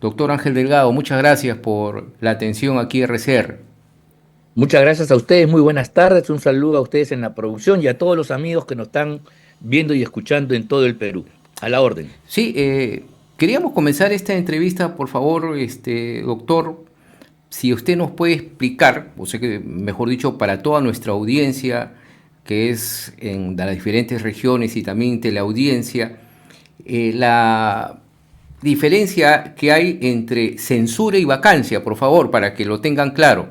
Doctor Ángel Delgado, muchas gracias por la atención aquí RCR. Muchas gracias a ustedes, muy buenas tardes, un saludo a ustedes en la producción y a todos los amigos que nos están viendo y escuchando en todo el Perú. A la orden. Sí, queríamos comenzar esta entrevista, por favor, doctor, si usted nos puede explicar, o sea que, mejor dicho, para toda nuestra audiencia, que es en las diferentes regiones y también teleaudiencia, la diferencia que hay entre censura y vacancia, por favor, para que lo tengan claro.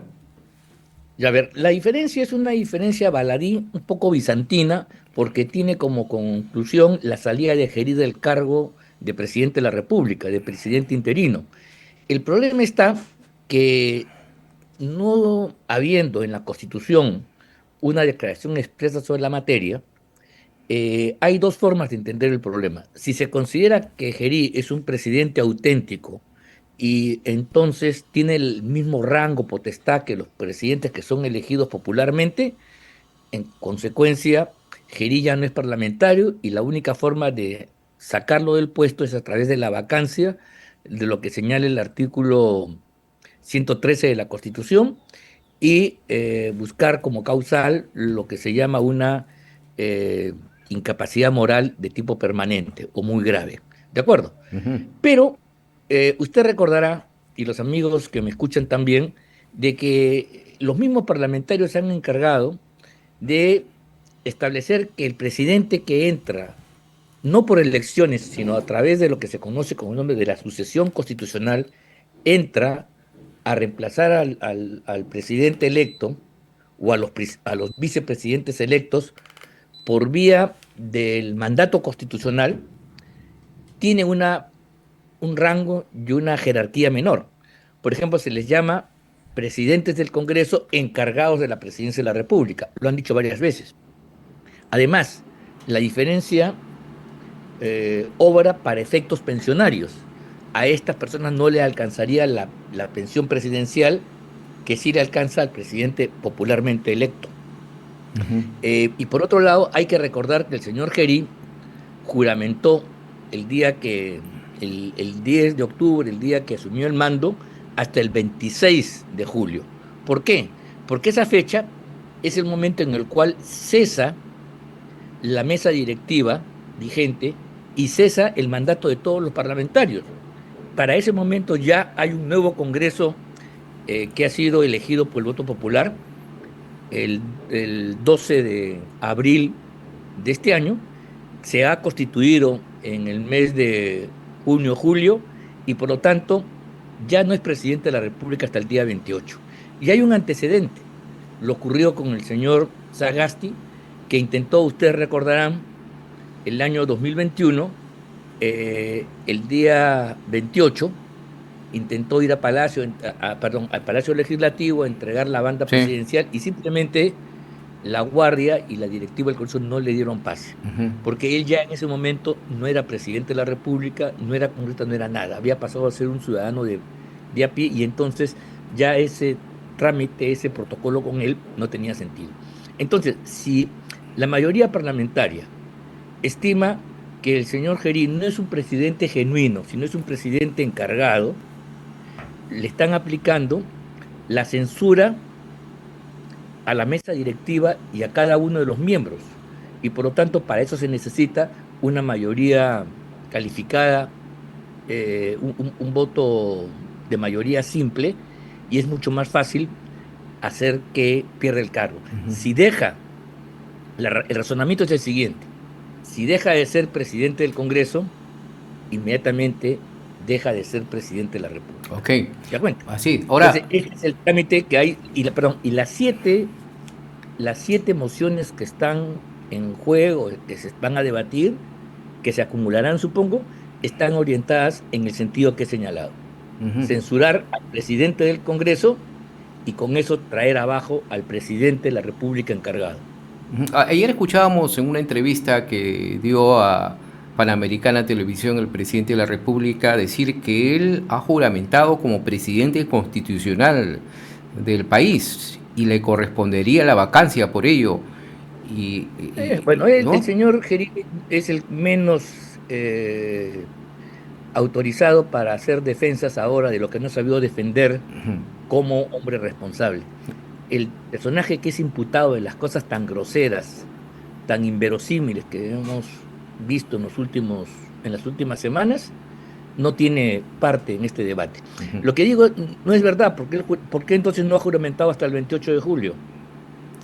Y a ver, la diferencia es una diferencia baladí, un poco bizantina, porque tiene como conclusión la salida de Gerí del cargo de presidente de la República, de presidente interino. El problema está que no habiendo en la Constitución una declaración expresa sobre la materia, hay dos formas de entender el problema. Si se considera que Gerí es un presidente auténtico y entonces tiene el mismo rango, potestad que los presidentes que son elegidos popularmente, en consecuencia, Gerí ya no es parlamentario y la única forma de sacarlo del puesto es a través de la vacancia, de lo que señala el artículo 113 de la Constitución, y buscar como causal lo que se llama una eh, incapacidad moral de tipo permanente o muy grave. ¿De acuerdo? Ujú. Pero usted recordará, y los amigos que me escuchan también, de que los mismos parlamentarios se han encargado de establecer que el presidente que entra, no por elecciones, sino a través de lo que se conoce como el nombre de la sucesión constitucional, entra a reemplazar al presidente electo o a los vicepresidentes electos por vía del mandato constitucional, tiene un rango y una jerarquía menor. Por ejemplo, se les llama presidentes del Congreso encargados de la presidencia de la República. Lo han dicho varias veces. Además, la diferencia obra para efectos pensionarios. A estas personas no le alcanzaría la pensión presidencial que sí le alcanza al presidente popularmente electo. Ujú. Y por otro lado, hay que recordar que el señor Gerí juramentó el día el 10 de octubre, el día que asumió el mando, hasta el 26 de julio. ¿Por qué? Porque esa fecha es el momento en el cual cesa la mesa directiva vigente y cesa el mandato de todos los parlamentarios. Para ese momento ya hay un nuevo Congreso que ha sido elegido por el voto popular el, el 12 de abril de este año, se ha constituido en el mes de junio, julio, y por lo tanto ya no es presidente de la República hasta el día 28. Y hay un antecedente, lo ocurrió con el señor Sagasti, que intentó, ustedes recordarán, el año 2021, el día 28, intentó ir a Palacio, perdón, al Palacio Legislativo a entregar la banda Sí. presidencial y simplemente la Guardia y la directiva del Congreso no le dieron pase, Ujú. porque él ya en ese momento no era presidente de la República, no era congresista, no era nada, había pasado a ser un ciudadano de a pie y entonces ya ese trámite, ese protocolo con él no tenía sentido. Entonces, si la mayoría parlamentaria estima que el señor Gerí no es un presidente genuino, sino es un presidente encargado, le están aplicando la censura a la mesa directiva y a cada uno de los miembros. Y por lo tanto, para eso se necesita una mayoría calificada, un voto de mayoría simple, y es mucho más fácil hacer que pierda el cargo. Si deja, el razonamiento es el siguiente, si deja de ser presidente del Congreso, inmediatamente deja de ser presidente de la República. Ok, ¿Se da cuenta? así. Entonces, Ahora, ese es el trámite que hay, perdón, y las siete mociones que están en juego, que se van a debatir, que se acumularán, supongo, están orientadas en el sentido que he señalado. ujú. Censurar al presidente del Congreso y con eso traer abajo al presidente de la República encargado. Ayer escuchábamos en una entrevista que dio a Panamericana Televisión el presidente de la República decir que él ha juramentado como presidente constitucional del país y le correspondería la vacancia por ello. Bueno, el ¿No? señor Gerí es el menos autorizado para hacer defensas ahora de lo que no sabió defender Ujú. como hombre responsable. El personaje que es imputado de las cosas tan groseras, tan inverosímiles que hemos visto en las últimas semanas, no tiene parte en este debate. Ujú. Lo que digo no es verdad, ¿por qué entonces no ha juramentado hasta el 28 de julio?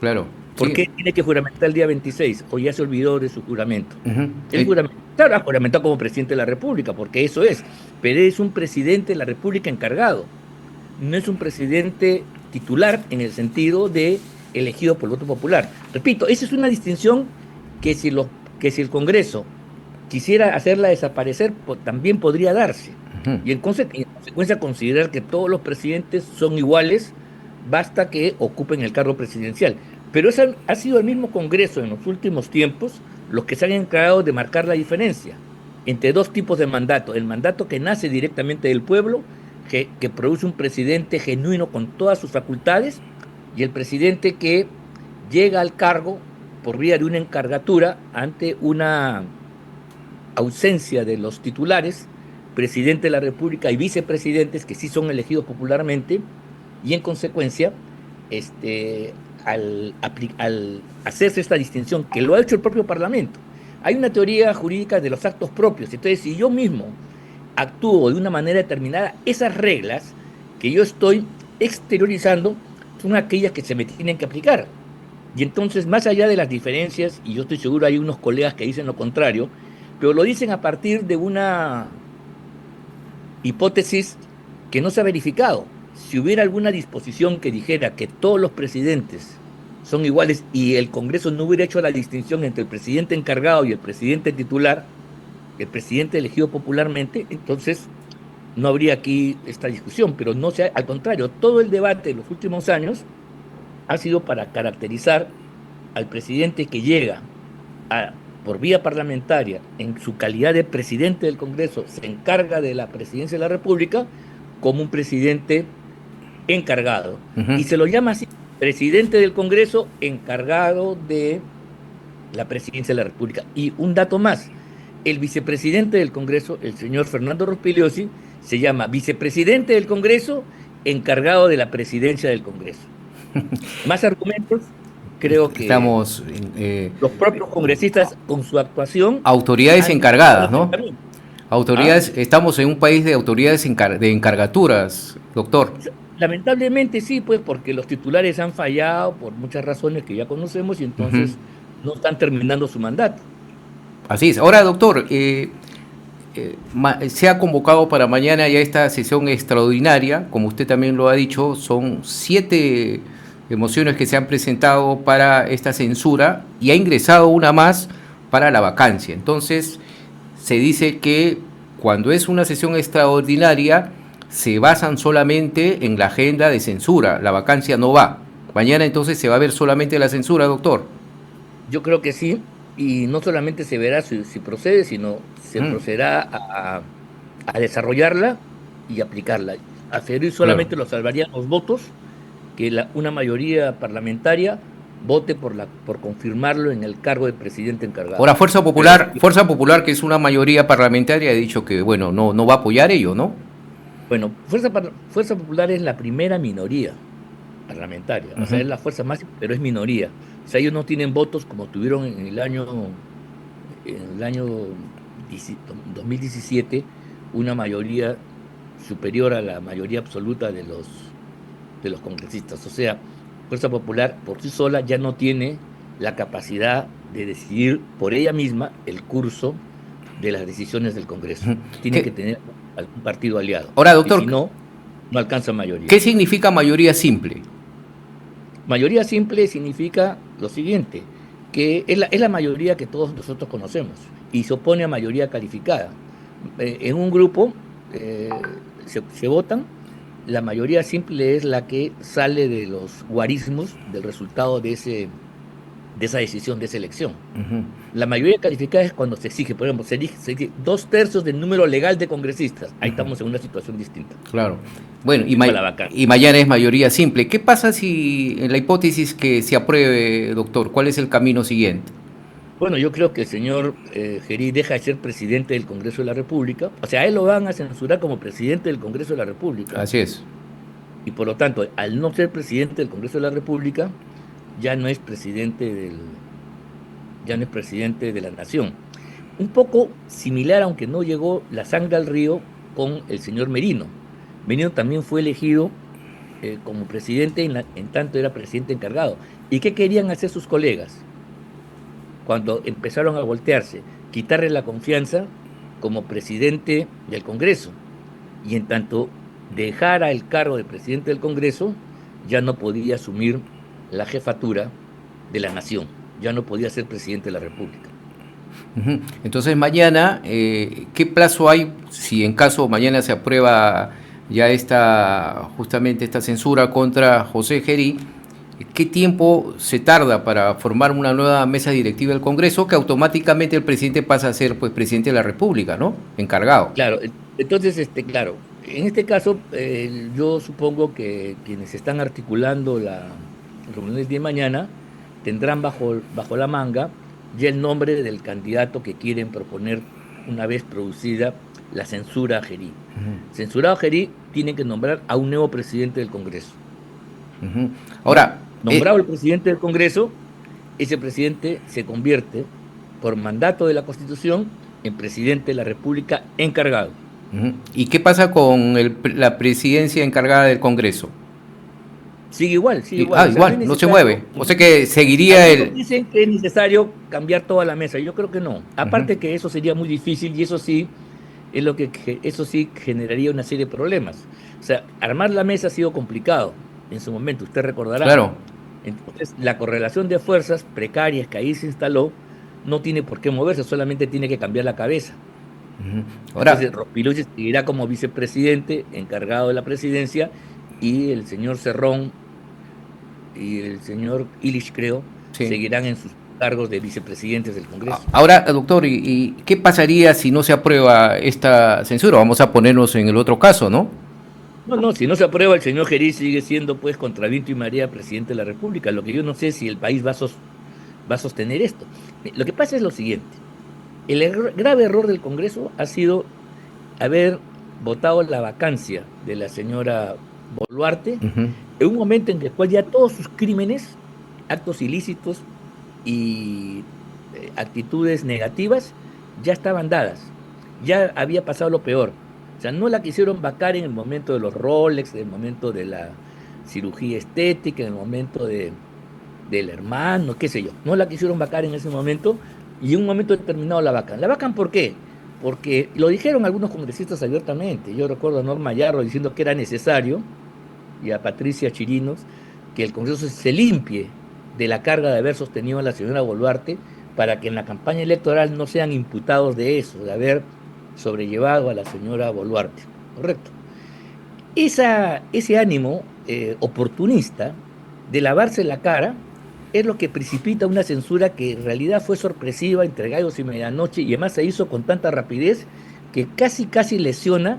Claro, ¿Por sí. qué tiene que juramentar el día 26? ¿O ya se olvidó de su juramento? Ujú. Él claro, ha juramentado como presidente de la República, porque eso es, pero es un presidente de la República encargado, no es un presidente titular en el sentido de elegido por el voto popular. Repito, esa es una distinción que si el Congreso quisiera hacerla desaparecer, también podría darse. Ujú. Y en consecuencia considerar que todos los presidentes son iguales, basta que ocupen el cargo presidencial. Pero ese ha sido el mismo Congreso en los últimos tiempos los que se han encargado de marcar la diferencia entre dos tipos de mandato. El mandato que nace directamente del pueblo, que produce un presidente genuino con todas sus facultades, y el presidente que llega al cargo por vía de una encargatura ante una ausencia de los titulares, presidente de la República y vicepresidentes que sí son elegidos popularmente, y en consecuencia, al hacerse esta distinción, que lo ha hecho el propio Parlamento, hay una teoría jurídica de los actos propios. Entonces, si yo mismo actúo de una manera determinada, esas reglas que yo estoy exteriorizando son aquellas que se me tienen que aplicar. Y entonces, más allá de las diferencias, y yo estoy seguro hay unos colegas que dicen lo contrario, pero lo dicen a partir de una hipótesis que no se ha verificado. Si hubiera alguna disposición que dijera que todos los presidentes son iguales y el Congreso no hubiera hecho la distinción entre el presidente encargado y el presidente titular, el presidente elegido popularmente, entonces no habría aquí esta discusión, pero no sea, al contrario, todo el debate de los últimos años ha sido para caracterizar al presidente que llega a, por vía parlamentaria, en su calidad de presidente del Congreso, se encarga de la presidencia de la República como un presidente encargado. Ujú. Y se lo llama así, presidente del Congreso encargado de la presidencia de la República. Y un dato más, el vicepresidente del Congreso, el señor Fernando Rospigliosi, se llama vicepresidente del Congreso encargado de la presidencia del Congreso. Más argumentos, creo que Estamos los propios congresistas con su actuación autoridades han indicado encargadas, el ¿no? camino. ¿Ah? Autoridades, estamos en un país de autoridades de encargaturas, doctor. Lamentablemente sí, pues porque los titulares han fallado por muchas razones que ya conocemos y Ujú. entonces no están terminando su mandato. Así es. Ahora, doctor, se ha convocado para mañana ya esta sesión extraordinaria, como usted también lo ha dicho, son 7 mociones que se han presentado para esta censura y ha ingresado una más para la vacancia. Entonces, se dice que cuando es una sesión extraordinaria se basan solamente en la agenda de censura, la vacancia no va. Mañana entonces se va a ver solamente la censura, doctor. Yo creo que sí, y no solamente se verá si procede, sino se Mm, procederá a desarrollarla y aplicarla. A Federer claro. solamente lo salvarían los votos, que una mayoría parlamentaria vote por confirmarlo en el cargo de presidente encargado. Ahora, Pero Fuerza Popular, que es una mayoría parlamentaria, ha dicho que, bueno, no va a apoyar ello, ¿no? bueno, Fuerza Popular es la primera minoría parlamentaria, o sea, Ujú. es la fuerza más, pero es minoría. O sea, ellos no tienen votos como tuvieron en el año 2017, una mayoría superior a la mayoría absoluta de los congresistas. O sea, Fuerza Popular por sí sola ya no tiene la capacidad de decidir por ella misma el curso de las decisiones del Congreso. Ujú. Tiene que tener algún partido aliado. Ahora, Y si doctor, no, no alcanza mayoría. ¿qué significa mayoría simple? Mayoría simple significa lo siguiente, que es la mayoría que todos nosotros conocemos y se opone a mayoría calificada. En un grupo se votan, la mayoría simple es la que sale de los guarismos del resultado de esa decisión, de esa elección. Ujú. La mayoría calificada es cuando se exige, por ejemplo, se exige 2/3 del número legal de congresistas. Ahí Ujú. estamos en una situación distinta. Claro. Bueno, Para la vacancia. y mañana es mayoría simple. ¿Qué pasa si, en la hipótesis que se apruebe, doctor, cuál es el camino siguiente? Bueno, yo creo que el señor Gerí deja de ser presidente del Congreso de la República. O sea, a él lo van a censurar como presidente del Congreso de la República. Así es. Y por lo tanto, al no ser presidente del Congreso de la República, ya no es presidente ya no es presidente de la nación. Un poco similar, aunque no llegó la sangre al río, con el señor Merino. Merino también fue elegido como presidente en tanto era presidente encargado. ¿Y qué querían hacer sus colegas cuando empezaron a voltearse? Quitarle la confianza como presidente del Congreso. Y en tanto dejara el cargo de presidente del Congreso, ya no podía asumir la jefatura de la nación, ya no podía ser presidente de la República. Ujú. Entonces mañana, ¿qué plazo hay si en caso mañana se aprueba ya justamente esta censura contra José Gerí? ¿Qué tiempo se tarda para formar una nueva mesa directiva del Congreso que automáticamente el presidente pasa a ser pues presidente de la República, ¿no? Encargado. Claro, entonces, claro, en este caso, yo supongo que quienes están articulando la reunión del día de mañana tendrán bajo la manga ya el nombre del candidato que quieren proponer una vez producida la censura a Gerí. Ujú, Censurado a Gerí, tienen que nombrar a un nuevo presidente del Congreso, ujú. ¿no? Ahora, Nombrado el presidente del Congreso, ese presidente se convierte, por mandato de la Constitución, en presidente de la República encargado. ujú. ¿Y qué pasa con la presidencia encargada del Congreso? Sigue igual, o sea, no es Igual, no se necesario. mueve. O sea que seguiría Algunos el... dicen que es necesario cambiar toda la mesa, yo creo que no. Ujú. Aparte que eso sería muy difícil y eso sí es eso sí generaría una serie de problemas. O sea, armar la mesa ha sido complicado en su momento, usted recordará. Claro. Entonces, la correlación de fuerzas precarias que ahí se instaló no tiene por qué moverse, solamente tiene que cambiar la cabeza. Ujú. Ahora, Entonces, Rospiluchi seguirá como vicepresidente, encargado de la presidencia, y el señor Cerrón y el señor Illich, creo, sí. seguirán en sus cargos de vicepresidentes del Congreso. Ahora, doctor, ¿y qué pasaría si no se aprueba esta censura? Vamos a ponernos en el otro caso, ¿no? No, no, si no se aprueba, el señor Gerí sigue siendo, pues, contra viento y marea presidente de la República. Lo que yo no sé si el país va a sostener esto. Lo que pasa es lo siguiente. Grave error del Congreso ha sido haber votado la vacancia de la señora Boluarte Ujú. en un momento en el cual ya todos sus crímenes, actos ilícitos y actitudes negativas ya estaban dadas. Ya había pasado lo peor. O sea, no la quisieron vacar en el momento de los Rolex, en el momento de la cirugía estética, en el momento del hermano, qué sé yo. No la quisieron vacar en ese momento y en un momento determinado la vacan. ¿La vacan por qué? Porque lo dijeron algunos congresistas abiertamente. Yo recuerdo a Norma Yarro diciendo que era necesario, y a Patricia Chirinos, que el Congreso se limpie de la carga de haber sostenido a la señora Boluarte para que en la campaña electoral no sean imputados de eso, de haber sobrellevado a la señora Boluarte. Correcto. Ese ánimo oportunista de lavarse la cara es lo que precipita una censura que en realidad fue sorpresiva entre gallos y medianoche y además se hizo con tanta rapidez que casi lesiona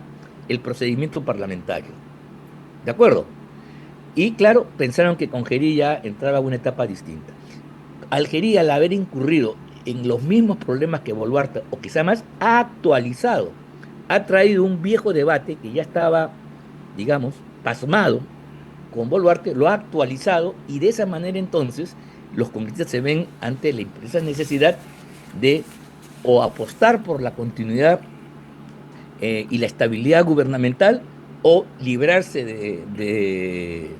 el procedimiento parlamentario. ¿De acuerdo? Y claro, pensaron que con Gerí ya entraba a una etapa distinta. Al Gerí, al haber incurrido en los mismos problemas que Boluarte, o quizá más, ha actualizado, ha traído un viejo debate que ya estaba, digamos, pasmado con Boluarte, lo ha actualizado y de esa manera entonces los congresistas se ven ante la imperiosa necesidad de o apostar por la continuidad y la estabilidad gubernamental o librarse de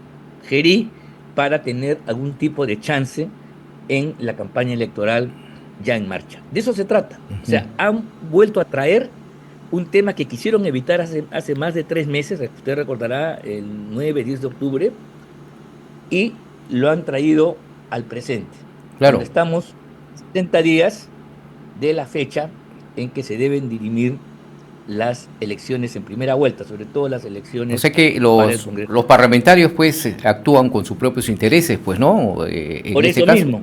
Gerí para tener algún tipo de chance en la campaña electoral ya en marcha. De eso se trata. O Ujú. sea, han vuelto a traer un tema que quisieron evitar hace más de 3 meses, usted recordará, el 9, 10 de octubre, y lo han traído al presente, cuando Claro. estamos 70 días de la fecha en que se deben dirimir las elecciones en primera vuelta, sobre todo las O elecciones sea que para el Congreso. los parlamentarios pues actúan con sus propios intereses, pues, ¿no? En Por este eso caso. mismo,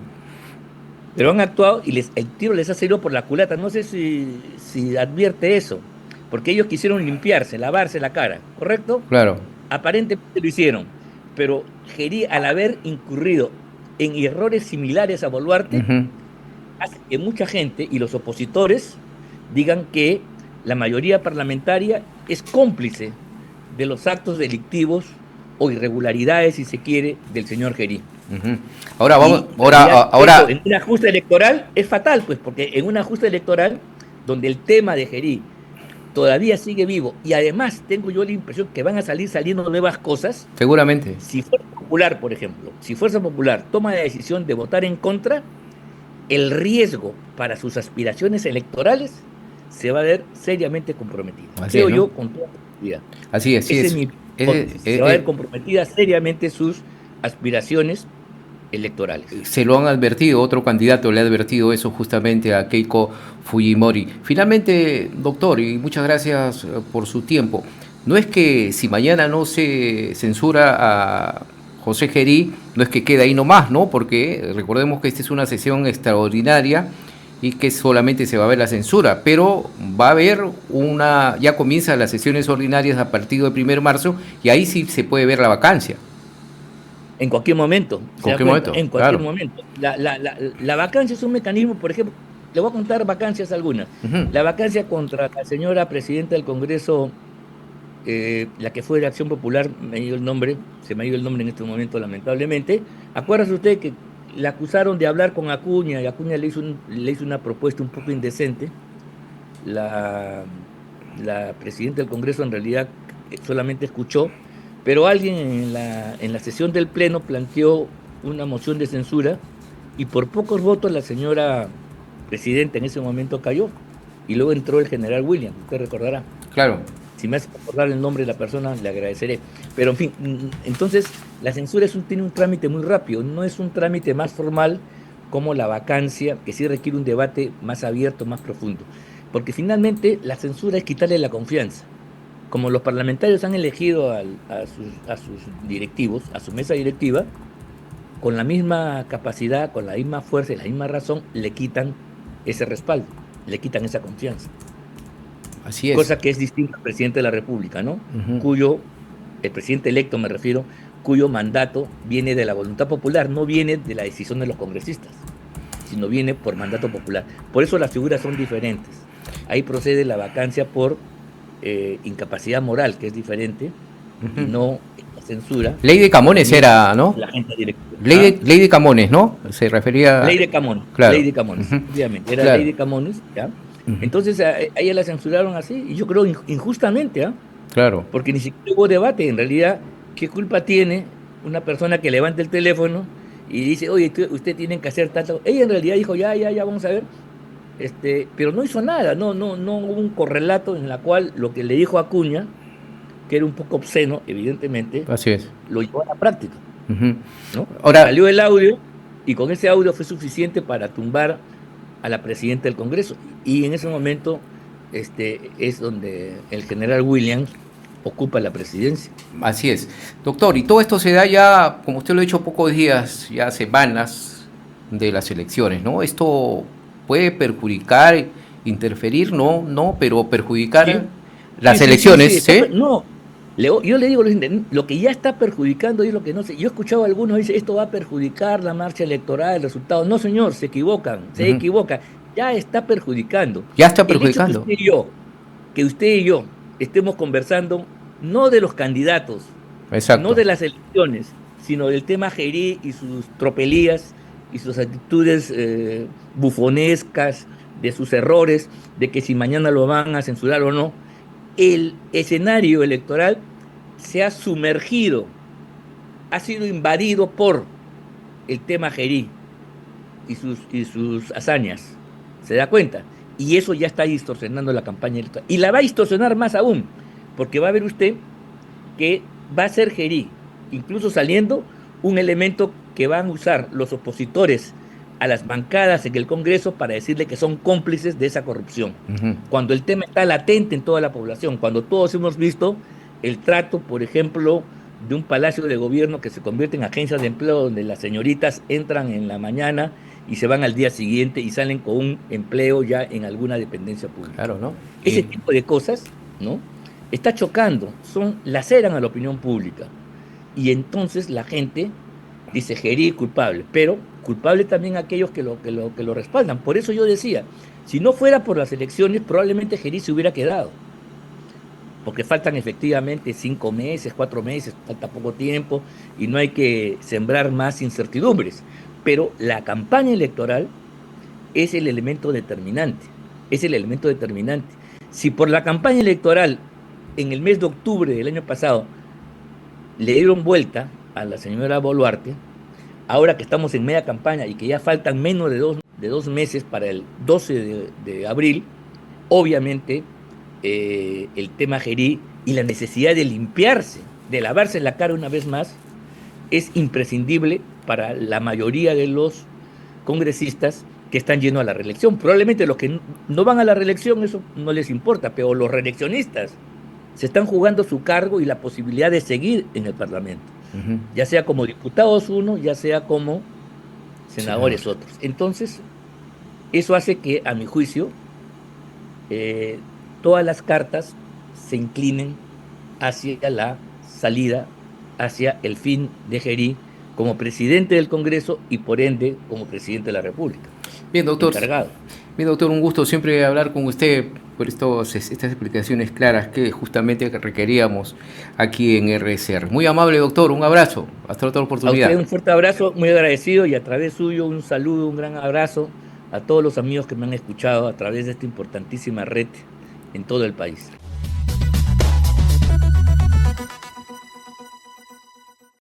pero han actuado y el tiro les ha salido por la culata. No sé si advierte eso, porque ellos quisieron limpiarse, lavarse la cara, ¿correcto? Claro. Aparentemente lo hicieron, pero Gerí, al haber incurrido en errores similares a Boluarte, Ujú. hace que mucha gente y los opositores digan que la mayoría parlamentaria es cómplice de los actos delictivos o irregularidades, si se quiere, del señor Gerí. Ujú. Ahora vamos, Y en realidad eso ahora, en una justa electoral es fatal, pues, porque en una justa electoral donde el tema de Gerí todavía sigue vivo y además tengo yo la impresión que van a salir saliendo nuevas cosas, seguramente. si Fuerza Popular, por ejemplo, si Fuerza Popular toma la decisión de votar en contra, el riesgo para sus aspiraciones electorales se va a ver seriamente comprometido. Así es, Creo ¿no? yo con toda seguridad. Así Esa es es. mi Eh, hipótesis. Se va a ver eh, comprometida seriamente sus aspiraciones electorales. Se lo han advertido, otro candidato le ha advertido eso justamente a Keiko Fujimori. Finalmente, doctor, y muchas gracias por su tiempo, no es que si mañana no se censura a José Gerí, no es que quede ahí nomás, ¿no? Porque recordemos que esta es una sesión extraordinaria y que solamente se va a ver la censura, pero va a haber ya comienzan las sesiones ordinarias a partir del 1 de marzo y ahí sí se puede ver la vacancia. En cualquier momento, ¿En ¿se da cualquier cuenta? momento? En cualquier Claro. momento. La vacancia es un mecanismo, por ejemplo, le voy a contar vacancias algunas. Ujú. La vacancia contra la señora presidenta del Congreso, la que fue de Acción Popular, me ha ido el nombre, se me ha ido el nombre en este momento, lamentablemente. Acuérdase usted que la acusaron de hablar con Acuña y Acuña le hizo una propuesta un poco indecente. La, la presidenta del Congreso en realidad solamente escuchó, pero alguien en la sesión del Pleno planteó una moción de censura y por pocos votos la señora presidenta en ese momento cayó y luego entró el general Williams, usted recordará. Claro. Si me hace recordar el nombre de la persona, le agradeceré. Pero en fin, entonces la censura tiene un trámite muy rápido, no es un trámite más formal como la vacancia, que sí requiere un debate más abierto, más profundo. Porque finalmente la censura es quitarle la confianza. Como los parlamentarios han elegido a sus directivos, a su mesa directiva, con la misma capacidad, con la misma fuerza y la misma razón, le quitan ese respaldo, le quitan esa confianza. Así es. Cosa que es distinta al presidente de la República, ¿no? Ujú. El presidente electo me refiero, cuyo mandato viene de la voluntad popular, no viene de la decisión de los congresistas, sino viene por mandato popular. Por eso las figuras son diferentes. Ahí procede la vacancia por incapacidad moral, que es diferente, y Ujú. no la censura Ley de por Camones miedo era, a ¿no? la gente directiva. ¿Ah? Ley de Camones, ¿no? Se refería. Ley Claro. de Camones, Ujú. obviamente, era ley Claro. de Camones, ¿ya? Ujú. Entonces a ella la censuraron así, y yo creo injustamente, ¿ah? Claro. Porque ni siquiera hubo debate. En realidad, ¿qué culpa tiene una persona que levanta el teléfono y dice, oye, usted tiene que hacer tanto? Ella en realidad dijo, ya, vamos a ver. Pero no hizo nada, no hubo un correlato en la cual lo que le dijo Acuña, que era un poco obsceno, evidentemente, Así es. lo llevó a la práctica, Ujú. ¿no? Ahora, Salió el audio y con ese audio fue suficiente para tumbar a la presidenta del Congreso. Y en ese momento es donde el general Williams ocupa la presidencia. así es. Doctor, y todo esto se da ya, como usted lo ha dicho, pocos días, ya semanas de las elecciones, ¿no? Esto puede perjudicar, interferir, no, pero perjudicar Sí, las sí. elecciones, ¿sí? No, yo le digo lo siguiente, lo que ya está perjudicando es lo que no sé. Yo he escuchado a algunos dicen, esto va a perjudicar la marcha electoral, el resultado. No, señor, se Ujú. equivoca. Ya está perjudicando. Ya está El hecho perjudicando. que usted y yo estemos conversando no de los candidatos, no Exacto. de las elecciones, sino del tema Gerí y sus tropelías y sus actitudes bufonescas, de sus errores, de que si mañana lo van a censurar o no, el escenario electoral se ha sumergido, ha sido invadido por el tema Gerí y sus hazañas. ¿Se da cuenta? Y eso ya está distorsionando la campaña electoral. Y la va a distorsionar más aún, porque va a ver usted que va a ser Gerí, incluso saliendo un elemento que van a usar los opositores a las bancadas en el Congreso para decirle que son cómplices de esa corrupción. Ujú. Cuando el tema está latente en toda la población, cuando todos hemos visto el trato, por ejemplo, de un palacio de gobierno que se convierte en agencias de empleo donde las señoritas entran en la mañana y se van al día siguiente y salen con un empleo ya en alguna dependencia pública. Claro, ¿no? Ese tipo de cosas, ¿no? Está chocando, laceran a la opinión pública. Y entonces la gente dice, Gerí culpable, pero culpable también aquellos que lo respaldan. Por eso yo decía, si no fuera por las elecciones, probablemente Gerí se hubiera quedado, porque faltan efectivamente 5 meses, 4 meses, falta poco tiempo y no hay que sembrar más incertidumbres. Pero la campaña electoral es el elemento determinante, es el elemento determinante. Si por la campaña electoral en el mes de octubre del año pasado le dieron vuelta a la señora Boluarte, ahora que estamos en media campaña y que ya faltan menos de dos meses para el 12 de abril, obviamente el tema Gerí y la necesidad de limpiarse, de lavarse la cara una vez más, es imprescindible para la mayoría de los congresistas que están yendo a la reelección. Probablemente los que no van a la reelección eso no les importa, pero los reeleccionistas se están jugando su cargo y la posibilidad de seguir en el Parlamento, ya sea como diputados uno, ya sea como senadores otros. Entonces, eso hace que, a mi juicio, todas las cartas se inclinen hacia la salida, hacia el fin de Gerí como presidente del Congreso y por ende como presidente de la República. Bien, doctor. Encargado. Bien, doctor, un gusto siempre hablar con usted por estas explicaciones claras que justamente requeríamos aquí en RCR. Muy amable, doctor, un abrazo. Hasta otra oportunidad. A usted un fuerte abrazo, muy agradecido, y a través suyo un saludo, un gran abrazo a todos los amigos que me han escuchado a través de esta importantísima red en todo el país.